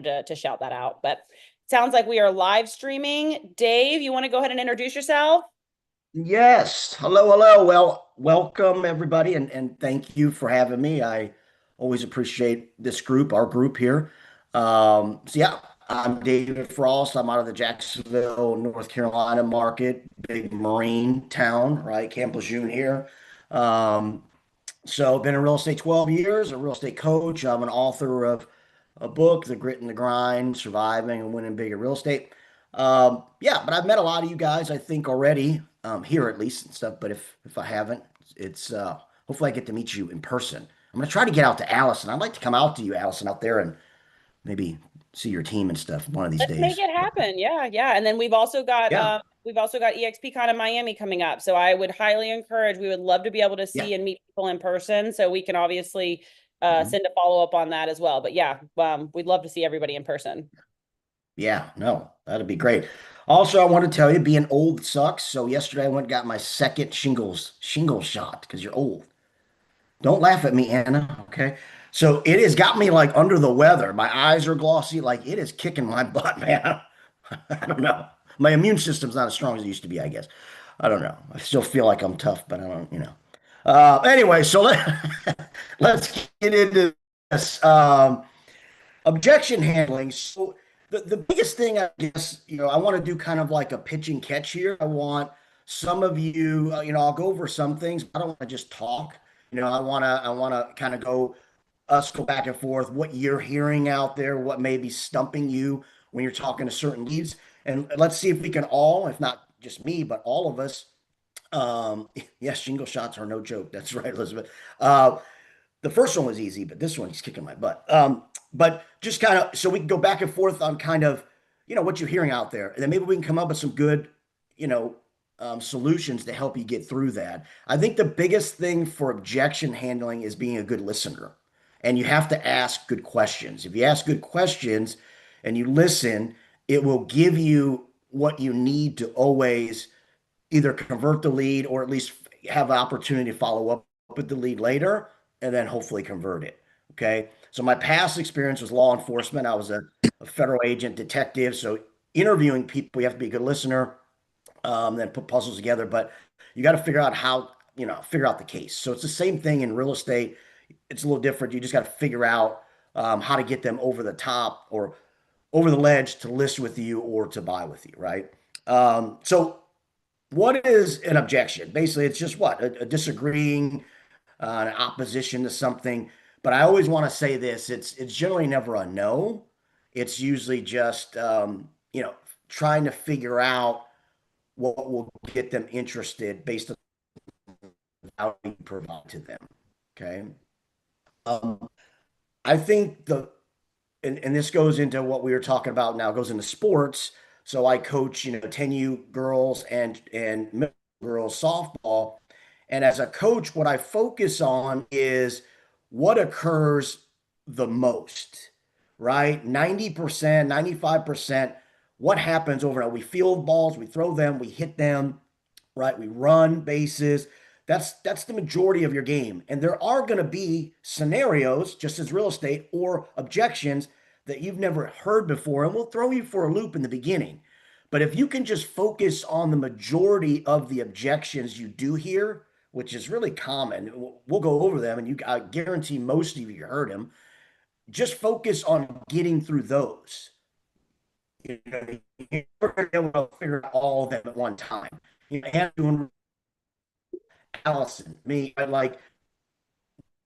wanted to shout that out. But sounds like we are live streaming. Dave, you want to go ahead and introduce yourself? Yes. Hello, hello. Well, welcome everybody, and thank you for having me. I always appreciate this group, our group here. So yeah, I'm David Frost. I'm out of the Jacksonville, North Carolina market, big marine town, right? Camp Lejeune here. Um, so been in real estate 12 years, a real estate coach. I'm an author of a book, The Grit and the Grind, Surviving and Winning Big in Real Estate. Yeah, but I've met a lot of you guys, I think, already, here at least and stuff. But if I haven't, it's hopefully I get to meet you in person. I'm gonna try to get out to Allison. I'd like to come out to you, Allison, out there and maybe see your team and stuff one of these Let's make days. it happen. Yeah, yeah. And then Yeah, we've also got EXPCon in Miami coming up. So I would highly encourage, we would love to be able to yeah. see and meet people in person. So we can obviously Mhm. send a follow-up on that as well. But yeah, we'd love to see everybody in person. Yeah, no, that'd be great. Also, I want to tell you, being old sucks. So yesterday I went and got my second shingle shot because you're old. Don't laugh at me, Anna. Okay. So it has got me like under the weather. My eyes are glossy. Like it is kicking my butt, man. I don't know. My immune system's not as strong as it used to be, I guess. I don't know. I still feel like I'm tough, but I don't. Anyway, so let's get into this. Objection handling. So the biggest thing, I guess, I want to do kind of like a pitch and catch here. I want some of you, I'll go over some things, but I don't want to just talk. I want to kind of go back and forth, what you're hearing out there, what may be stumping you when you're talking to certain leads. And let's see if we can all, if not just me, but all of us, yes, shingle shots are no joke. That's right, Elizabeth. The first one was easy, but this one he's kicking my butt. But just kind of so we can go back and forth on kind of what you're hearing out there, and then maybe we can come up with some good you know solutions to help you get through that. I think the biggest thing for objection handling is being a good listener, and you have to ask good questions. If you ask good questions and you listen, it will give you what you need to always either convert the lead or at least have an opportunity to follow up with the lead later and then hopefully convert it. Okay. So my past experience was law enforcement. I was a federal agent, detective. So interviewing people, you have to be a good listener, then put puzzles together. But you got to figure out how, figure out the case. So it's the same thing in real estate. It's a little different. You just got to figure out how to get them over the top or over the ledge to list with you or to buy with you, right? So what is an objection? Basically, it's just what a disagreeing, an opposition to something. But I always want to say this: it's generally never a no. It's usually just trying to figure out what will get them interested based on how you provide to them. Okay. Um, I think and this goes into what we were talking about now, goes into sports. So I coach, 10U girls and middle girls softball. And as a coach, what I focus on is what occurs the most, right? 90%, 95%, what happens overall. We field balls, we throw them, we hit them, right? We run bases. That's the majority of your game. And there are going to be scenarios, just as real estate, or objections that you've never heard before, and we'll throw you for a loop in the beginning. But if you can just focus on the majority of the objections you do hear, which is really common, we'll go over them, and I guarantee most of you heard them. Just focus on getting through those. You're able to figure out all of them at one time. And doing Allison, me, I like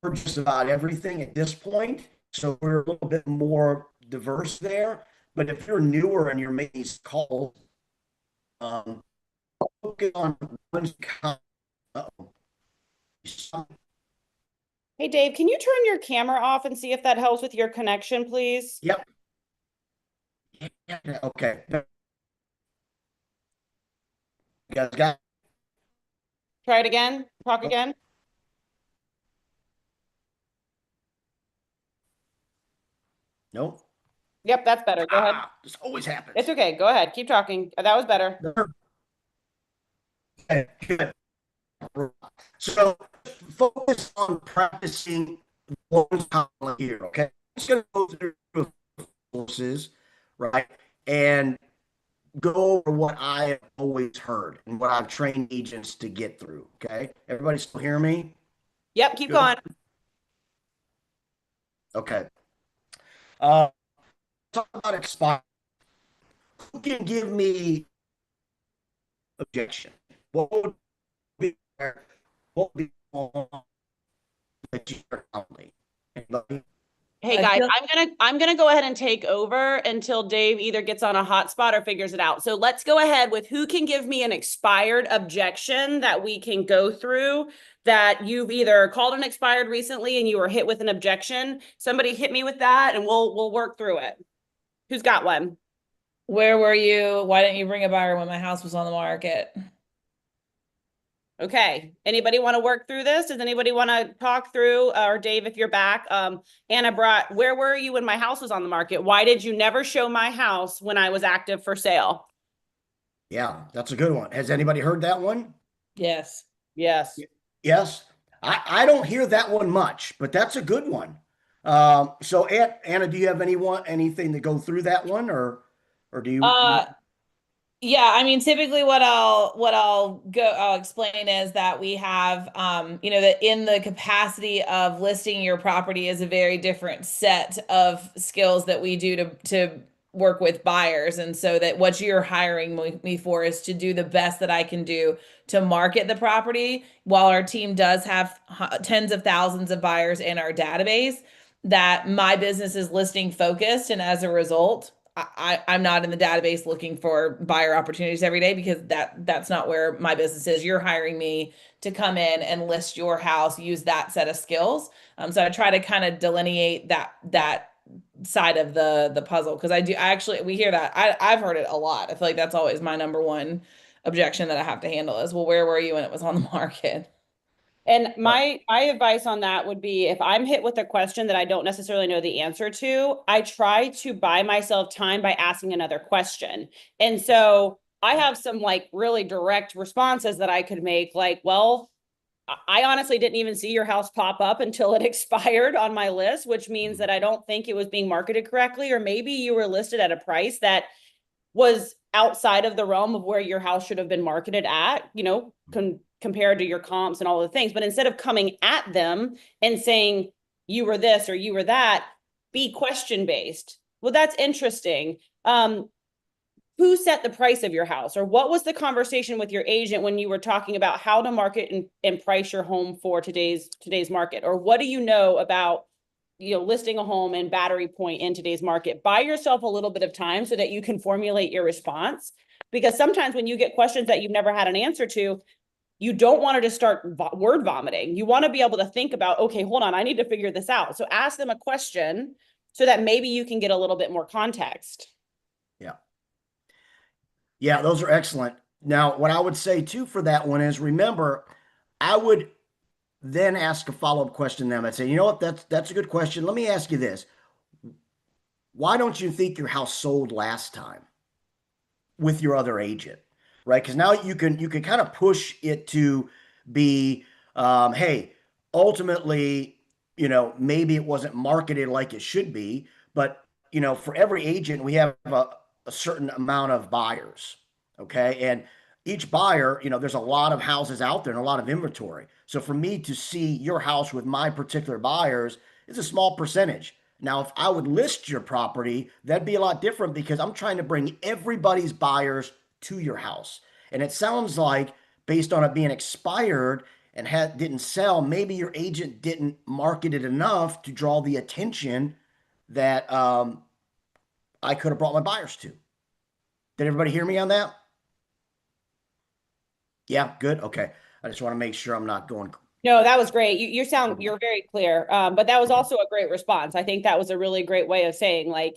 for just about everything at this point. So we're a little bit more diverse there. But if you're newer and you're making these calls, um, focus on one kind of, Hey Dave, can you turn your camera off and see if that helps with your connection, please? yep. Yeah, okay. You guys got Try it again. Talk again. no. Yep, that's better. Go ahead. This always It's happens. okay. Go ahead. Keep talking. That was better. Okay, good. So focus on practicing one column here, okay? I'm just going to go through sources, right? And go over what I have always heard and what I've trained agents to get through. Okay. Everybody still hear me? Yep, keep Good. going. Okay. Uh, talk about expire. Who can give me objection? What would be what would be on the year currently? Anybody? Hey I guys, feel I'm gonna go ahead and take over until Dave either gets on a hotspot or figures it out. So let's go ahead with who can give me an expired objection that we can go through that you've either called an expired recently and you were hit with an objection. Somebody hit me with that and we'll work through it. Who's got one? where were you? Why didn't you bring a buyer when my house was on the market? Okay. Anybody want to work through this? Does anybody want to talk through, or Dave, if you're back? Anna brought, where were you when my house was on the market? Why did you never show my house when I was active for sale? Yeah, that's a good one. Has anybody heard that one? Yes. Yes. Yes. I don't hear that one much, but that's a good one. So Anna, do you have anything to go through that one or do you? Uh, Yeah, I mean, typically I'll explain is that we have that in the capacity of listing your property is a very different set of skills that we do to work with buyers. And so that what you're hiring me for is to do the best that I can do to market the property while our team does have tens of thousands of buyers in our database, that my business is listing focused, and as a result I'm not in the database looking for buyer opportunities every day, because that's not where my business is. You're hiring me to come in and list your house, use that set of skills. So I try to kind of delineate that side of the puzzle, because I actually we hear that. I've heard it a lot. I feel like that's always my number one objection that I have to handle is, well, where were you when it was on the market? And my advice on that would be if I'm hit with a question that I don't necessarily know the answer to, I try to buy myself time by asking another question. And so I have some like really direct responses that I could make, like, well, I honestly didn't even see your house pop up until it expired on my list, which means that I don't think it was being marketed correctly, or maybe you were listed at a price that was outside of the realm of where your house should have been marketed at, compared to your comps and all the things. But instead of coming at them and saying you were this or you were that, be question based. Well, that's interesting. Who set the price of your house, or what was the conversation with your agent when you were talking about how to market and price your home for today's market? Or what do you know about listing a home and Battery Point in today's market? Buy yourself a little bit of time so that you can formulate your response, because sometimes when you get questions that you've never had an answer to, you don't want to just start word vomiting. You want to be able to think about, okay, hold on, I need to figure this out. So ask them a question so that maybe you can get a little bit more context. Yeah. Yeah, those are excellent. Now, what I would say too for that one is, remember, I would then ask a follow-up question to them. I'd say, you know what, that's a good question. Let me ask you this. Why don't you think your house sold last time with your other agent? Right? Because now you can kind of push it to be, hey, ultimately, maybe it wasn't marketed like it should be, but for every agent, we have a certain amount of buyers. Okay. And each buyer, there's a lot of houses out there and a lot of inventory. So for me to see your house with my particular buyers is a small percentage. Now, if I would list your property, that'd be a lot different, because I'm trying to bring everybody's buyers to your house. And it sounds like, based on it being expired and didn't sell, maybe your agent didn't market it enough to draw the attention that I could have brought my buyers to. Did everybody hear me on that? Yeah, good. Okay. I just want to make sure I'm not going. No, that was great. You're very clear. But that was also a great response. I think that was a really great way of saying, like,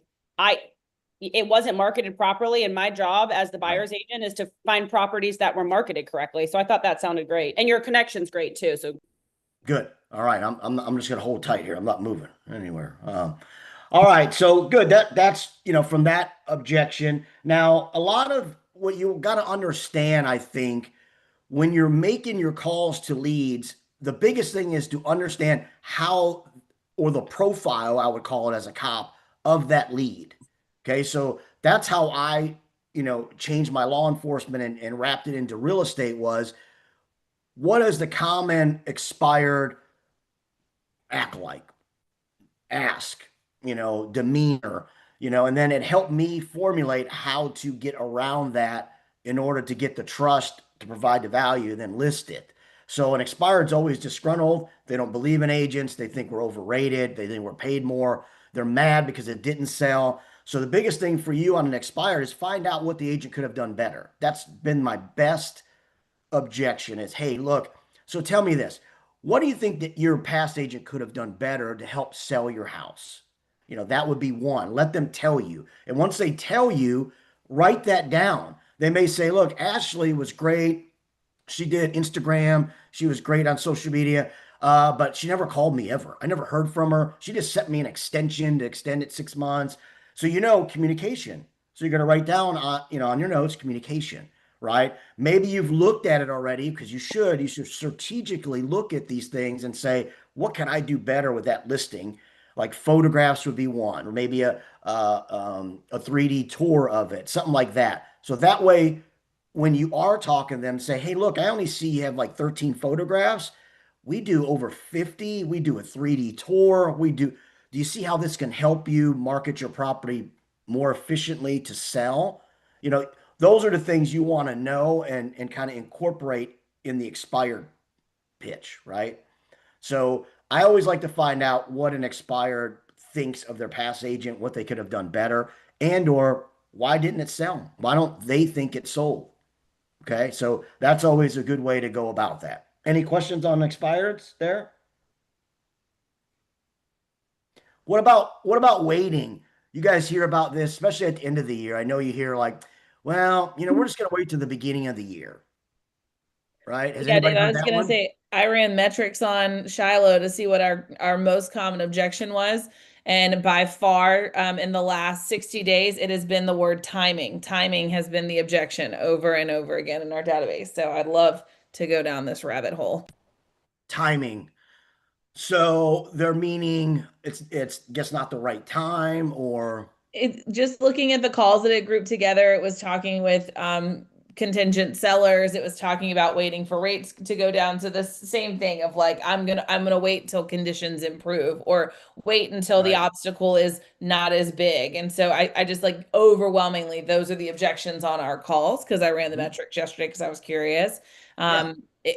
it wasn't marketed properly, and my job as the Right. buyer's agent is to find properties that were marketed correctly. So I thought that sounded great, and your connection's great too. So Good. All right. I'm just gonna hold tight here. I'm not moving anywhere. All right. So good. That's from that objection. Now, a lot of what you got to understand, I think, when you're making your calls to leads, the biggest thing is to understand how, or the profile, I would call it as a cop, of that lead. Okay, so that's how I, changed my law enforcement and wrapped it into real estate was what does the common expired act like? Ask, demeanor, and then it helped me formulate how to get around that in order to get the trust to provide the value, then list it. So an expired's always disgruntled. They don't believe in agents. They think we're overrated. They think we're paid more. They're mad because it didn't sell. So the biggest thing for you on an expired is find out what the agent could have done better. That's been my best objection is, hey, look, so tell me this. What do you think that your past agent could have done better to help sell your house? That would be one. Let them tell you. And once they tell you, write that down. They may say, look, Ashley was great. She did Instagram. She was great on social media, but she never called me ever. I never heard from her. She just sent me an extension to extend it 6 months. So communication. So you're going to write down, on your notes, communication, right? Maybe you've looked at it already because you should. You should strategically look at these things and say, what can I do better with that listing? Like photographs would be one, or maybe a 3D tour of it, something like that. So that way when you are talking to them, say, hey, look, I only see you have like 13 photographs. We do over 50. We do a 3D tour. Do you see how this can help you market your property more efficiently to sell? You know, those are the things you want to know and kind of incorporate in the expired pitch, right? So I always like to find out what an expired thinks of their past agent, what they could have done better, and or why didn't it sell? Why don't they think it sold? Okay, so that's always a good way to go about that. Any questions on expireds there? What about waiting? You guys hear about this, especially at the end of the year. I know you hear like, well, we're just gonna wait to the beginning of the year, right? Has Yeah, dude, anybody I heard was that gonna one? say I ran metrics on Shiloh to see what our most common objection was. And by far, in the last 60 days, it has been the word timing. Timing has been the objection over and over again in our database. So I'd love to go down this rabbit hole. Timing. So they're meaning it's guess not the right time or It just looking at the calls that it grouped together, it was talking with contingent sellers. It was talking about waiting for rates to go down. So the same thing of like I'm gonna wait till conditions improve or wait until the right. obstacle is not as big. And so I just like overwhelmingly those are the objections on our calls because I ran the Mhm. metrics yesterday because I was curious. Yeah.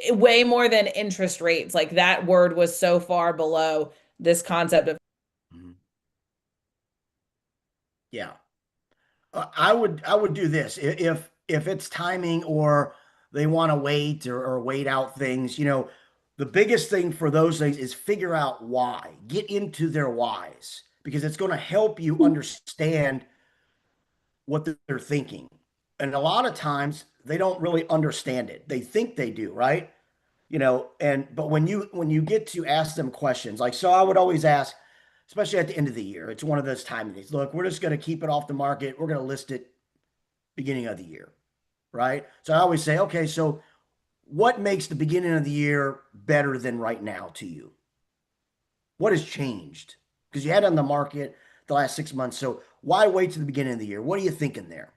Way more than interest rates. Like that word was so far below this concept of Mhm. Yeah. I would do this if it's timing or they want to wait or wait out things. The biggest thing for those things is figure out why. Get into their whys because it's going to help you understand what they're thinking. And a lot of times they don't really understand it. They think they do, right? And but when you get to ask them questions, like so I would always ask, especially at the end of the year, it's one of those time things. Look, we're just going to keep it off the market. We're going to list it beginning of the year, right? So I always say, okay, so what makes the beginning of the year better than right now to you? What has changed? Because you had it on the market the last 6 months. So why wait to the beginning of the year? What are you thinking there?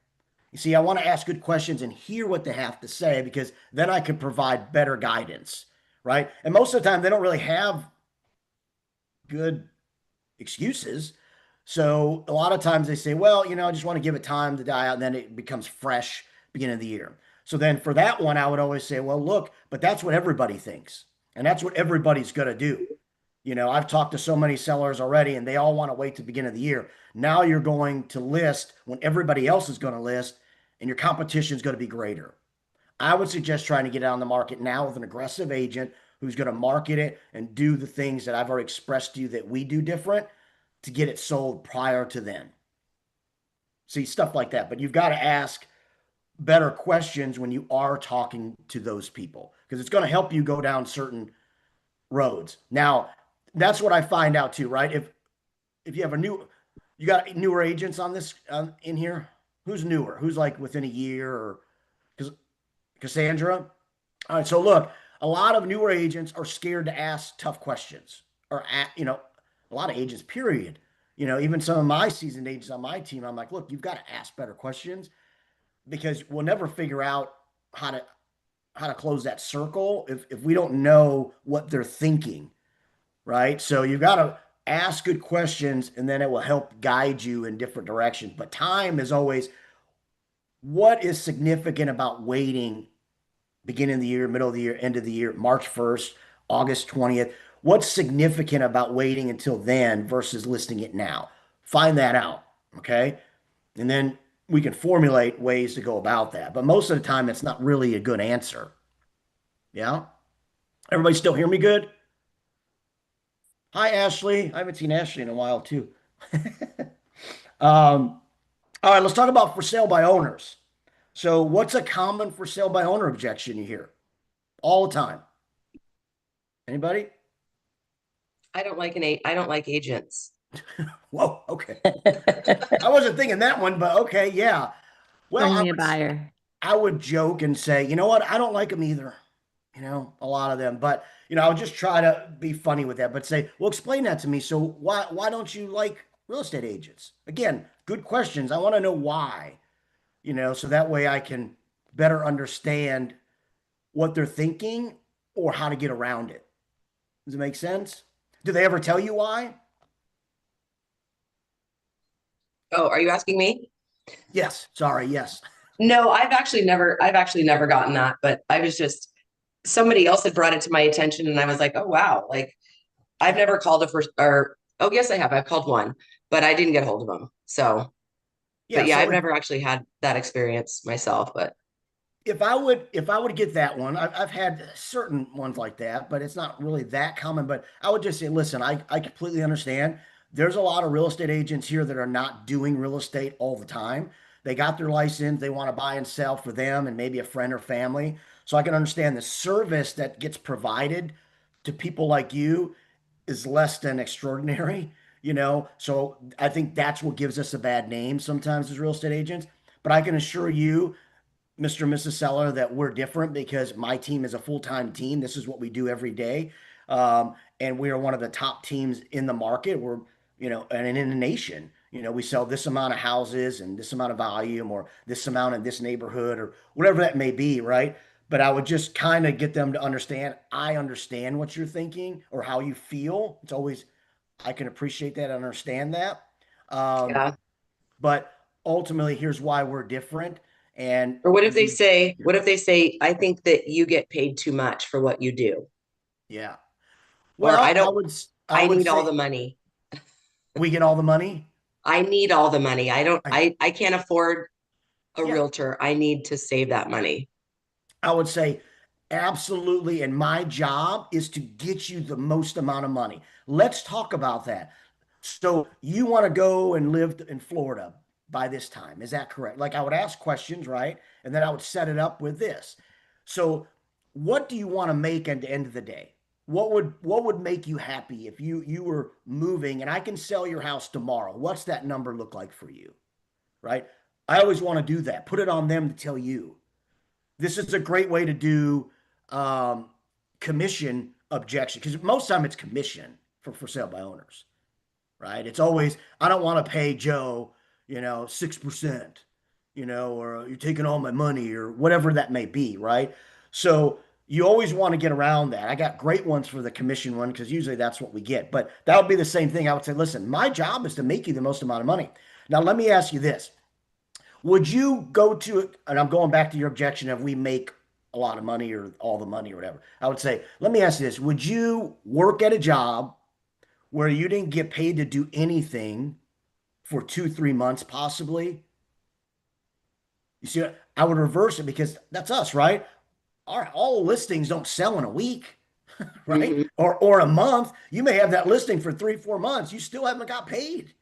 You see, I want to ask good questions and hear what they have to say because then I can provide better guidance, right? And most of the time, they don't really have good excuses. So a lot of times they say, well, I just want to give it time to die out, and then it becomes fresh beginning of the year. So then for that one, I would always say, well, look, but that's what everybody thinks. And that's what everybody's going to do. I've talked to so many sellers already, and they all want to wait to the beginning of the year. Now you're going to list when everybody else is going to list, and your competition is going to be greater. I would suggest trying to get it on the market now with an aggressive agent who's going to market it and do the things that I've already expressed to you that we do different to get it sold prior to then. See, stuff like that. But you've got to ask better questions when you are talking to those people because it's going to help you go down certain roads. Now, that's what I find out too, right? If you have you got newer agents on this in here. Who's newer? Who's like within a year or because Cassandra? All right, so look, a lot of newer agents are scared to ask tough questions or a lot of agents, period. Even some of my seasoned agents on my team, I'm like, look, you've got to ask better questions because we'll never figure out how to close that circle if we don't know what they're thinking, right? So you've got to ask good questions and then it will help guide you in different directions. But time is always what is significant about waiting beginning of the year, middle of the year, end of the year, March 1st, August 20th. What's significant about waiting until then versus listing it now? Find that out, okay? And then we can formulate ways to go about that. But most of the time, it's not really a good answer. Yeah? Everybody still hear me good? Hi, Ashley. I haven't seen Ashley in a while, too. All right, let's talk about for sale by owners. So, what's a common for sale by owner objection you hear all the time? Anybody? I don't like agents. Whoa, okay. I wasn't thinking that one, but okay, yeah. Well, Bring me a buyer. I would joke and say, you know what? I don't like them either. A lot of them, but I would just try to be funny with that, but say, well, explain that to me. So why don't you like real estate agents? Again, good questions. I want to know why, so that way I can better understand what they're thinking or how to get around it. Does it make sense? Do they ever tell you why? Oh, are you asking me? Yes. Sorry. Yes. No, I've actually never gotten that, but I was just, somebody else had brought it to my attention and I was like, oh, wow. Like I've never called a first or, oh, yes, I have. I've called one, but I didn't get a hold of them. So, Yeah. but yeah, So I've never actually had that experience myself, but if I would get that one, I've had certain ones like that, but it's not really that common. But I would just say, listen, I completely understand. There's a lot of real estate agents here that are not doing real estate all the time. They got their license, they want to buy and sell for them and maybe a friend or family. So I can understand the service that gets provided to people like you is less than extraordinary. So I think that's what gives us a bad name sometimes as real estate agents. But I can assure you Mr. and Mrs. Seller that we're different because my team is a full-time team. This is what we do every day. And we are one of the top teams in the market. And in the nation. We sell this amount of houses and this amount of volume or this amount in this neighborhood or whatever that may be, right? But I would just kind of get them to understand, I understand what you're thinking or how you feel. It's always, I can appreciate that, and understand that. Um, yeah. but ultimately, here's why we're different. And Or what if they say, I think that you get paid too much for what you do? yeah. Or Well, I I would need all say the money. we get all the money. I need all the money. I, I can't afford a yeah, realtor. I need to save that money. I would say absolutely. And my job is to get you the most amount of money. Let's talk about that. So you want to go and live in Florida by this time. Is that correct? Like I would ask questions, right? And then I would set it up with this. So what do you want to make at the end of the day? What would make you happy if you were moving and I can sell your house tomorrow? What's that number look like for you? Right? I always want to do that. Put it on them to tell you. This is a great way to do um, commission objection because most of the time it's commission for sale by owners, right? It's always, I don't want to pay Joe, 6%, or you're taking all my money or whatever that may be, right? So you always want to get around that. I got great ones for the commission one because usually that's what we get. But that would be the same thing. I would say, listen, my job is to make you the most amount of money. Now, let me ask you this. Would you go to, and I'm going back to your objection of we make a lot of money or all the money or whatever. I would say, let me ask you this. Would you work at a job where you didn't get paid to do anything for 2, 3 months, possibly? You see, I would reverse it because that's us, right? All listings don't sell in a week, right? Mhm. Or a month. You may have that listing for 3, 4 months. You still haven't got paid,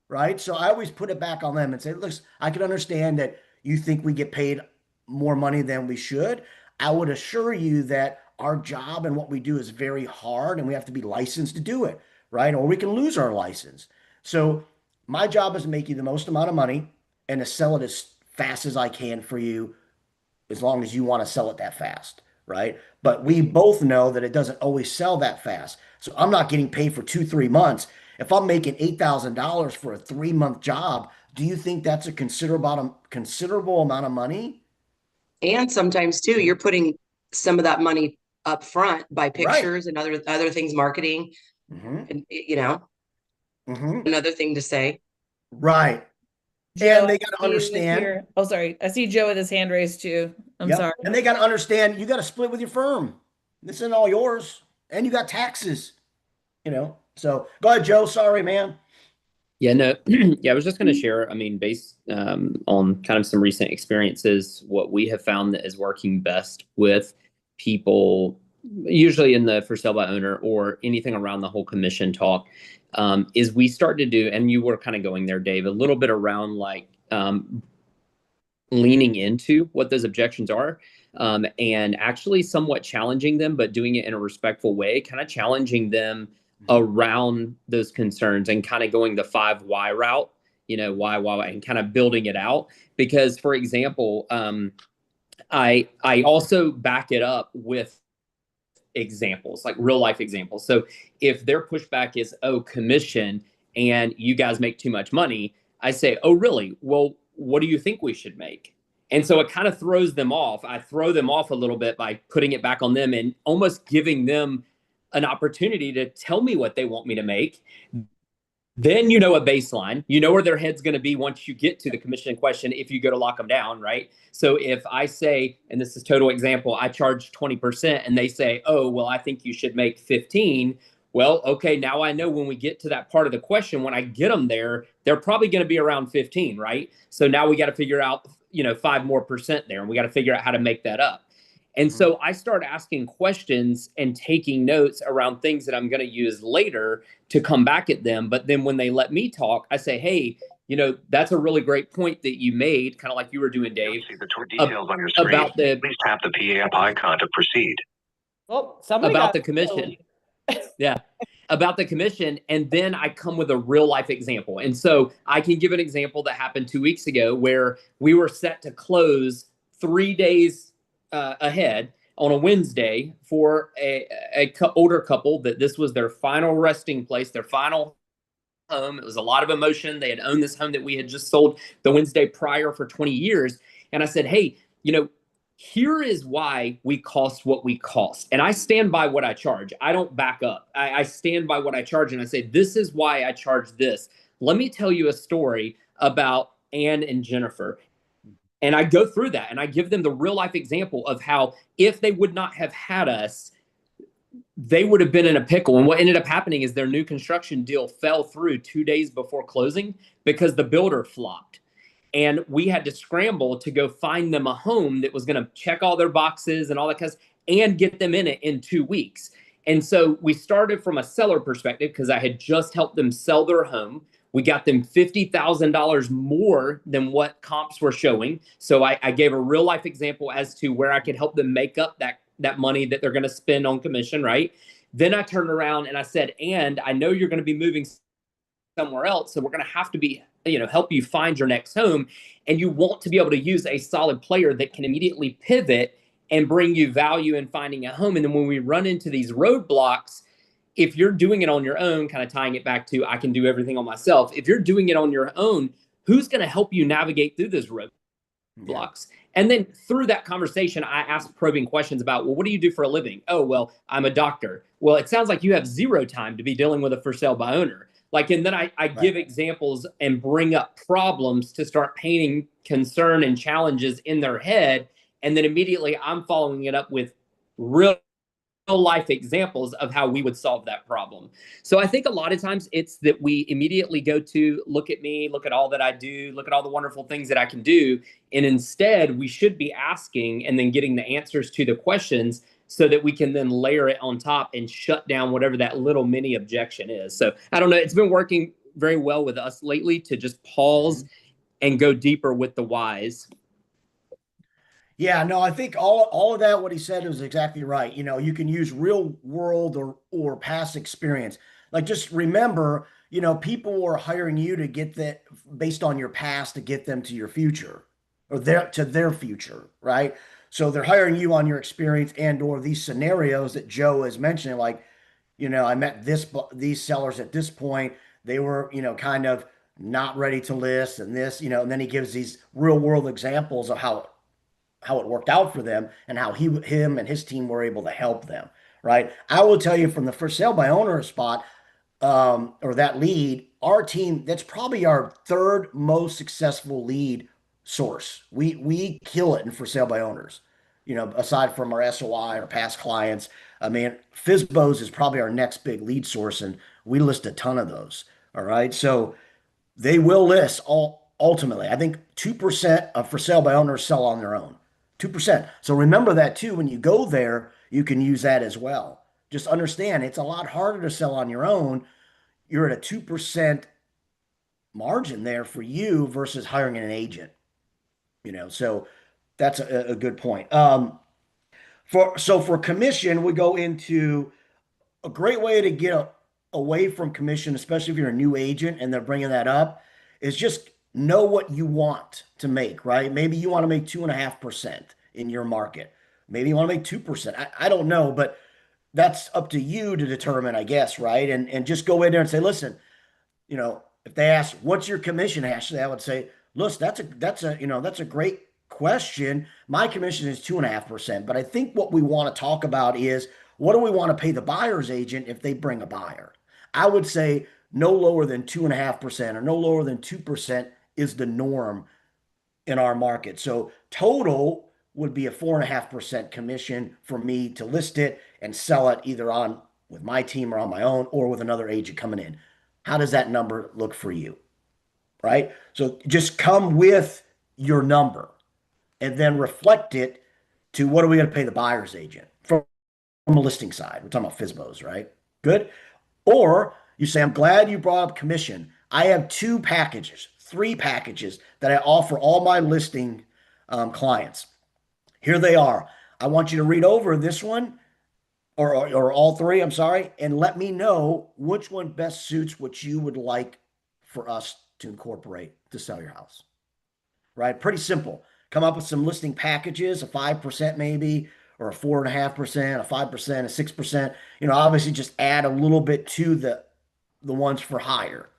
right? So I always put it back on them and say, look, I can understand that you think we get paid more money than we should. I would assure you that our job and what we do is very hard and we have to be licensed to do it, right? Or we can lose our license. So my job is to make you the most amount of money and to sell it as fast as I can for you, as long as you want to sell it that fast, right? But we both know that it doesn't always sell that fast. So I'm not getting paid for 2, 3 months. If I'm making $8,000 for a 3-month job, do you think that's a considerable amount of money? And sometimes too, you're putting some of that money up front by Right. pictures and other things, marketing, Hmm. and Hmm. another thing to say. Right. Joe, And I they got to see you with understand. your, oh, sorry. I see Joe with his hand raised too. I'm Yep. sorry. And they got to understand you got to split with your firm. This isn't all yours. And you got taxes, you know. So go ahead, Joe. Sorry, man. Yeah, no, yeah, I was just going to share, I mean, based on kind of some recent experiences, what we have found that is working best with people, usually in the for sale by owner or anything around the whole commission talk, is we start to do, and you were kind of going there, Dave, a little bit around like leaning into what those objections are, and actually somewhat challenging them, but doing it in a respectful way, kind of challenging them around those concerns and kind of going the 5 why route, why, and kind of building it out. Because, for example, I also back it up with examples, like real life examples. So if their pushback is, oh, commission and you guys make too much money, I say, oh, really? Well, what do you think we should make? And so it kind of throws them off. I throw them off a little bit by putting it back on them and almost giving them an opportunity to tell me what they want me to make. Then you know a baseline, you know where their head's going to be once you get to the commission question if you go to lock them down, right? So if I say, and this is total example, I charge 20% and they say, oh, well, I think you should make 15. Well, okay, now I know when we get to that part of the question, when I get them there, they're probably going to be around 15, right? So now we got to figure out, 5% more there, and we got to figure out how to make that up. And so I start asking questions and taking notes around things that I'm going to use later to come back at them. But then when they let me talk, I say, hey, that's a really great point that you made, kind of like you were doing, Dave, See the tour details on your screen. about the Please tap the PA app icon to proceed. Well, somebody about got the commission. Yeah. About the commission. And then I come with a real life example. And so I can give an example that happened 2 weeks ago where we were set to close 3 days ahead on a Wednesday for a older couple that this was their final resting place, their final home. It was a lot of emotion. They had owned this home that we had just sold the Wednesday prior for 20 years. And I said, hey, here is why we cost what we cost. And I stand by what I charge. I don't back up. I stand by what I charge. And I say, this is why I charge this. Let me tell you a story about Anne and Jennifer. And I go through that and I give them the real life example of how if they would not have had us, they would have been in a pickle. And what ended up happening is their new construction deal fell through 2 days before closing because the builder flopped. And we had to scramble to go find them a home that was going to check all their boxes and all that kind of stuff and get them in it in 2 weeks. And so we started from a seller perspective because I had just helped them sell their home. We got them $50,000 more than what comps were showing. So I gave a real life example as to where I could help them make up that money that they're going to spend on commission, right? Then I turned around and I said, and I know you're going to be moving somewhere else. So we're going to have to be, help you find your next home. And you want to be able to use a solid player that can immediately pivot and bring you value in finding a home. And then when we run into these roadblocks, if you're doing it on your own, kind of tying it back to I can do everything on myself. If you're doing it on your own, who's going to help you navigate through those roadblocks? Yeah. And then through that conversation, I asked probing questions about, well, what do you do for a living? Oh, well, I'm a doctor. Well, it sounds like you have zero time to be dealing with a for sale by owner. And then I give examples and bring up problems to start painting concern and challenges in their head. And then immediately I'm following it up with real life examples of how we would solve that problem. So I think a lot of times it's that we immediately go to look at me, look at all that I do, look at all the wonderful things that I can do. And instead we should be asking and then getting the answers to the questions so that we can then layer it on top and shut down whatever that little mini objection is. So I don't know, it's been working very well with us lately to just pause and go deeper with the whys. Yeah, no, I think all of that, what he said was exactly right. You can use real world or past experience. Like just remember, people are hiring you to get that based on your past to get them to your future or their future, right? So they're hiring you on your experience and or these scenarios that Joe is mentioning, like, I met these sellers at this point. they were, kind of not ready to list and this, and then he gives these real world examples of how it worked out for them and how him and his team were able to help them, right? I will tell you from the for sale by owner spot, or that lead, our team, that's probably our third most successful lead source. We kill it in for sale by owners. Aside from our SOI or past clients, I mean, FISBOs is probably our next big lead source, and we list a ton of those. All right. So they will list all ultimately. I think 2% of for sale by owners sell on their own. 2%. So remember that too. When you go there, you can use that as well. Just understand it's a lot harder to sell on your own. You're at a 2% margin there for you versus hiring an agent. So that's a good point. For commission, we go into a great way to get away from commission, especially if you're a new agent and they're bringing that up, is just know what you want to make, right? Maybe you want to make 2.5% in your market. Maybe you want to make 2%. I don't know, but that's up to you to determine, I guess, right? And just go in there and say, listen, if they ask, what's your commission, Ashley, I would say, look, that's a great question. My commission is 2.5%, but I think what we want to talk about is what do we want to pay the buyer's agent if they bring a buyer? I would say no lower than 2.5% or no lower than 2% is the norm in our market. So total would be a 4.5% commission for me to list it and sell it either on with my team or on my own or with another agent coming in. How does that number look for you? Right? So just come with your number and then reflect it to what are we going to pay the buyer's agent from the listing side. We're talking about FISBOs, right? Good. Or you say, I'm glad you brought up commission. I have 3 packages that I offer all my listing clients. Here they are. I want you to read over this one or all 3, I'm sorry, and let me know which one best suits what you would like for us to incorporate to sell your house. Right? Pretty simple. Come up with some listing packages, a 5% maybe, or a 4.5%, a 5%, a 6%. Obviously just add a little bit to the ones for hire.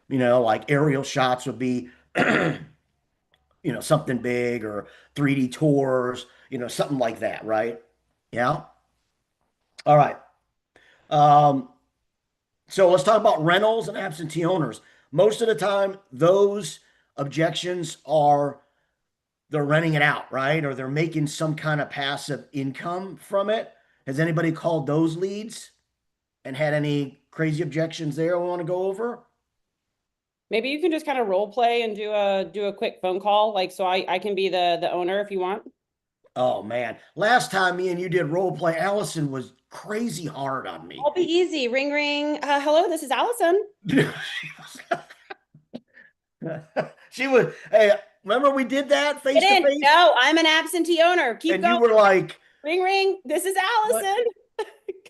Like aerial shots would be, something big, or 3D tours, something like that, right? Yeah. All right. So let's talk about rentals and absentee owners. Most of the time, those objections are they're renting it out, right? Or they're making some kind of passive income from it. Has anybody called those leads and had any crazy objections there we want to go over? Maybe you can just kind of role play and do a quick phone call, like so I can be the owner if you want. Oh man, last time me and you did role play, Allison was crazy hard on me. I'll be easy. Ring ring. Hello, this is Allison. She was. Hey, remember we did that face to face? No, I'm an absentee owner. Keep and going. You were like, ring ring. This is Allison.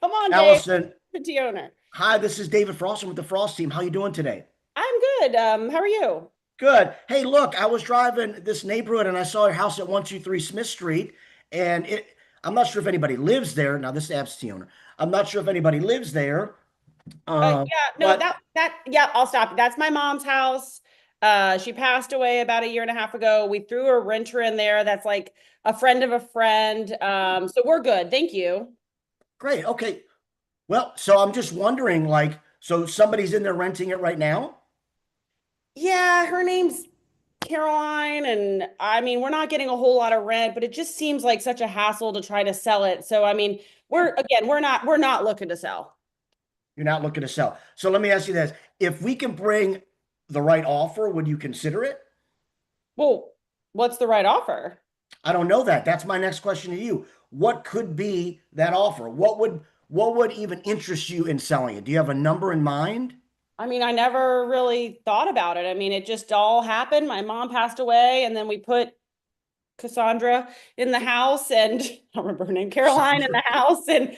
Come on, Allison. Dave. Absentee owner. Hi, this is David Froston with the Frost team. How you doing today? I'm good. How are you? Good. Hey, look, I was driving this neighborhood and I saw your house at 123 Smith Street, and I'm not sure if anybody lives there. Now, this is absentee owner. I'm not sure if anybody lives there. Yeah, I'll stop. That's my mom's house. She passed away about 1.5 years ago. We threw a renter in there. That's like a friend of a friend. So we're good. Thank you. Great. Okay. Well, so I'm just wondering, so somebody's in there renting it right now? Yeah, her name's Caroline, and I mean, we're not getting a whole lot of rent, but it just seems like such a hassle to try to sell it. So I mean, we're not looking to sell. You're not looking to sell. So let me ask you this. If we can bring the right offer, would you consider it? Well, what's the right offer? I don't know that. That's my next question to you. What could be that offer? What would even interest you in selling it? Do you have a number in mind? I mean, I never really thought about it. I mean, it just all happened. My mom passed away, and then we put Cassandra in the house, and I don't remember her name, Caroline, in the house, and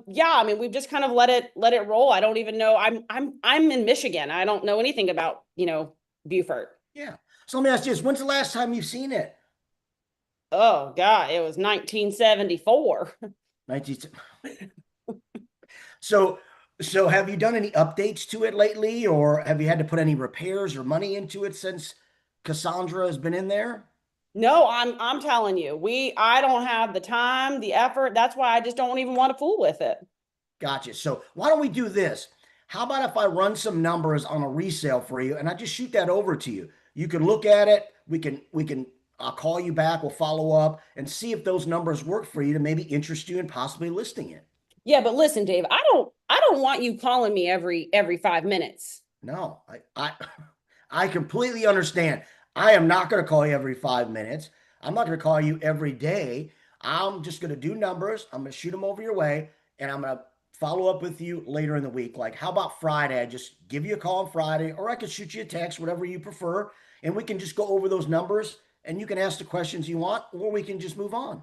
yeah, I mean, we've just kind of let it roll. I don't even know. I'm in Michigan. I don't know anything about, Beaufort. Yeah. So let me ask you this. When's the last time you've seen it? Oh God, it was 1974. 19. So So have you done any updates to it lately, or have you had to put any repairs or money into it since Cassandra has been in there? No, I'm telling you, I don't have the time, the effort. That's why I just don't even want to fool with it. Gotcha. So why don't we do this? How about if I run some numbers on a resale for you and I just shoot that over to you? You can look at it. I'll call you back. We'll follow up and see if those numbers work for you to maybe interest you in possibly listing it. Yeah, but listen, Dave, I don't want you calling me every 5 minutes. No, I completely understand. I am not going to call you every 5 minutes. I'm not going to call you every day. I'm just going to do numbers. I'm going to shoot them over your way, and I'm going to follow up with you later in the week. Like, how about Friday? I just give you a call on Friday, or I could shoot you a text, whatever you prefer, and we can just go over those numbers, and you can ask the questions you want, or we can just move on.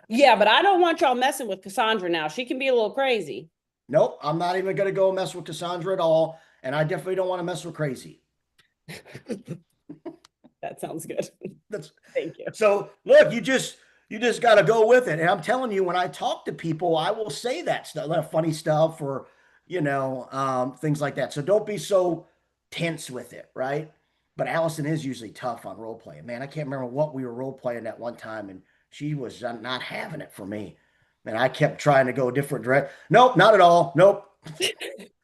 Yeah, but I don't want y'all messing with Cassandra now. She can be a little crazy. Nope, I'm not even going to go mess with Cassandra at all, and I definitely don't want to mess with crazy. That sounds good. That's Thank you. So look, you just got to go with it. And I'm telling you, when I talk to people, I will say that stuff, that funny stuff, or things like that. So don't be so tense with it, right? But Allison is usually tough on role playing. Man, I can't remember what we were role playing that one time, and she was not having it for me. And I kept trying to go a different direction. Nope, not at all. Nope. And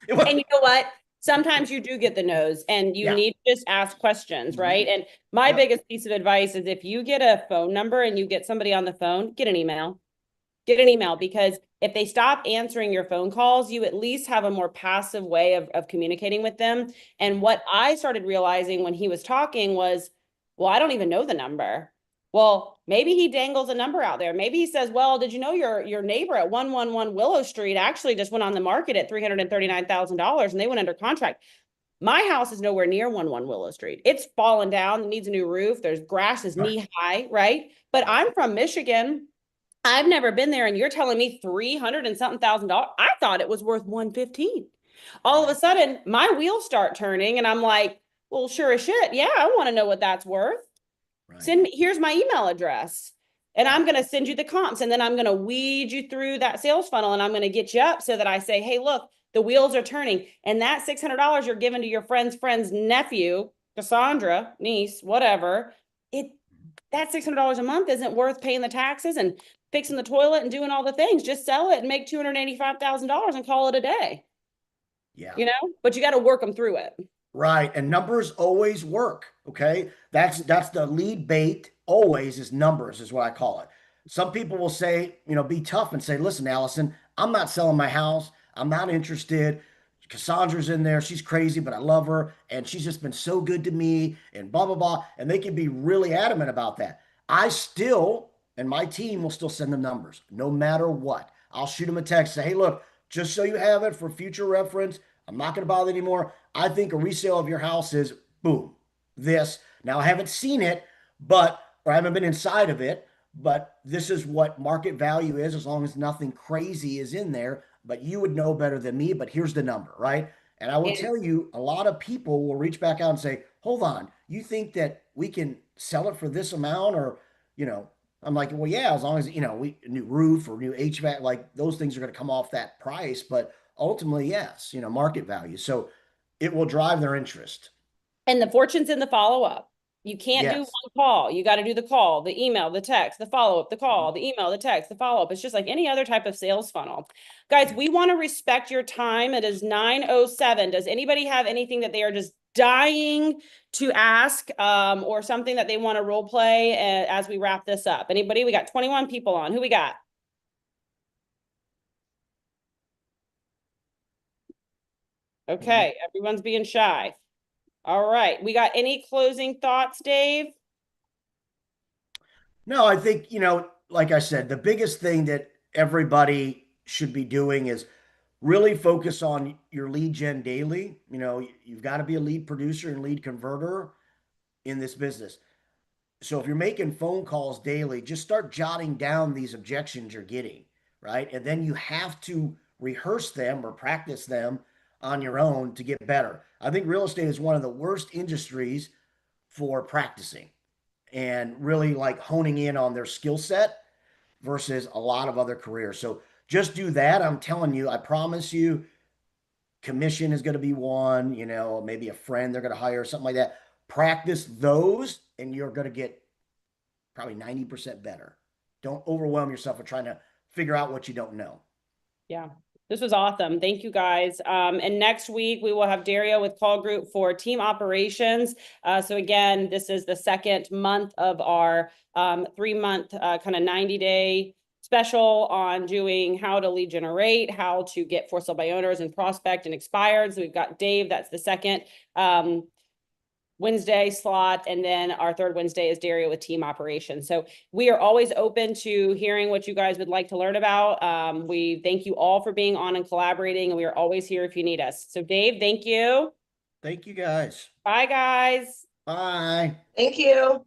you know what? Sometimes you do get the no's and you Yeah. need to just ask questions, Mhm. right? And my Yep. biggest piece of advice is if you get a phone number and you get somebody on the phone, get an email. Get an email, because if they stop answering your phone calls, you at least have a more passive way of communicating with them. And what I started realizing when he was talking was, well, I don't even know the number. Well, maybe he dangles a number out there. Maybe he says, well, did you know your neighbor at 111 Willow Street actually just went on the market at $339,000 and they went under contract. My house is nowhere near 111 Willow Street. It's fallen down, it needs a new roof. There's grass is knee high, right? But I'm from Michigan. I've never been there, and you're telling me 300 and something $1,000. I thought it was worth 115. All of a sudden, my wheels start turning, and I'm like, well, sure as shit. Yeah, I want to know what that's worth. Right. Here's my email address. And I'm going to send you the comps, and then I'm going to weed you through that sales funnel, and I'm going to get you up so that I say, hey, look, the wheels are turning. And that $600 you're giving to your friend's nephew, Cassandra, niece, whatever, that $600 a month isn't worth paying the taxes and fixing the toilet and doing all the things. Just sell it and make $285,000 and call it a day. Yeah. But you got to work them through it. Right. And numbers always work. Okay. That's the lead bait always is numbers is what I call it. Some people will say, be tough and say, listen, Allison, I'm not selling my house. I'm not interested. Cassandra's in there. She's crazy, but I love her. And she's just been so good to me and blah, blah, blah. And they can be really adamant about that. I still, and my team will still send them numbers no matter what. I'll shoot them a text, say, hey, look, just so you have it for future reference, I'm not going to bother anymore. I think a resale of your house is boom, this. Now, I haven't seen it, or I haven't been inside of it, but this is what market value is as long as nothing crazy is in there. But you would know better than me, but here's the number, right? And I will tell you, a lot of people will reach back out and say, hold on, you think that we can sell it for this amount? Or, I'm like, well, yeah, as long as, new roof or new HVAC, like those things are going to come off that price. But ultimately, yes, market value. So it will drive their interest. And the fortune's in the follow-up. You can't do Yes. one call. You got to do the call, the email, the text, the follow-up, the call, the email, the text, the follow-up. It's just like any other type of sales funnel. Guys, we want to respect your time. It is 9:07. Does anybody have anything that they are just dying to ask, or something that they want to role play as we wrap this up? Anybody? We got 21 people on. Who we got? Okay, everyone's being shy. All right. We got any closing thoughts, Dave? No, I think, like I said, the biggest thing that everybody should be doing is really focus on your lead gen daily. You've got to be a lead producer and lead converter in this business. So if you're making phone calls daily, just start jotting down these objections you're getting, right? And then you have to rehearse them or practice them on your own to get better. I think real estate is one of the worst industries for practicing and really like honing in on their skill set versus a lot of other careers. So just do that. I'm telling you, I promise you, Commission is going to be one, you know, maybe a friend they're going to hire, something like that. Practice those and you're going to get probably 90% better. Don't overwhelm yourself with trying to figure out what you don't know. Yeah, this was awesome. Thank you guys. And next week we will have Dario with Call Group for team operations. So again, this is the second month of our 3-month kind of 90-day special on doing how to lead generate, how to get for sale by owners and prospect and expired. So we've got Dave, that's the second Wednesday slot, and then our third Wednesday is Dario with team operations. So we are always open to hearing what you guys would like to learn about. We thank you all for being on and collaborating, and we are always here if you need us. So Dave, thank you. Thank you guys. Bye guys. Bye. Thank you.